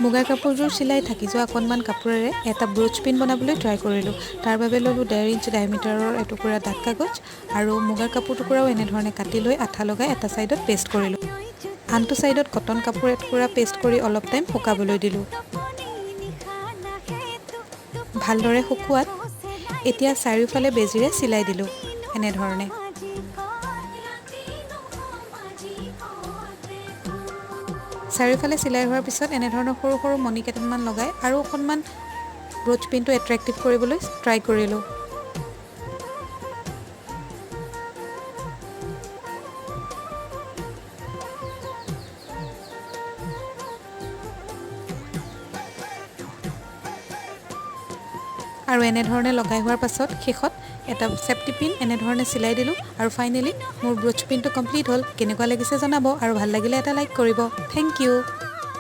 মুগাৰ কাপোৰযোৰ চিলাই থাকি যোৱা অকণমান কাপোৰেৰে এটা ব্ৰোচ পিন বনাবলৈ ট্ৰাই কৰিলোঁ। তাৰ বাবে ল'লোঁ 1.5 ইঞ্চি ডায়মিটাৰৰ এটুকুৰা ডাঠ কাগজ আৰু মুগাৰ কাপোৰ টুকুৰাও এনেধৰণে কাটি লৈ আঠা লগাই এটা ছাইডত পেষ্ট কৰিলোঁ। আনটো ছাইডত কটন কাপোৰ এটুকুৰা পেষ্ট কৰি অলপ টাইম শুকাবলৈ দিলোঁ। ভালদৰে শুকুৱাত এতিয়া চাৰিওফালে বেজিৰে চিলাই দিলোঁ এনেধৰণে। চাৰিওফালে চিলাই হোৱাৰ পিছত এনেধৰণৰ সৰু সৰু মণি কেইটামান লগাই আৰু অকণমান ব্ৰোচ পিনটো এট্ৰেক্টিভ কৰিবলৈ ট্ৰাই কৰিলোঁ। আৰু এনেধৰণে লগাই হোৱাৰ পাছত শেষত এটা চেফটি পিন এনেধৰণে চিলাই দিলোঁ আৰু ফাইনেলি মোৰ ব্ৰোচ পিনটো কমপ্লিট হ'ল। কেনেকুৱা লাগিছে জনাব আৰু ভাল লাগিলে এটা লাইক কৰিব। Thank U.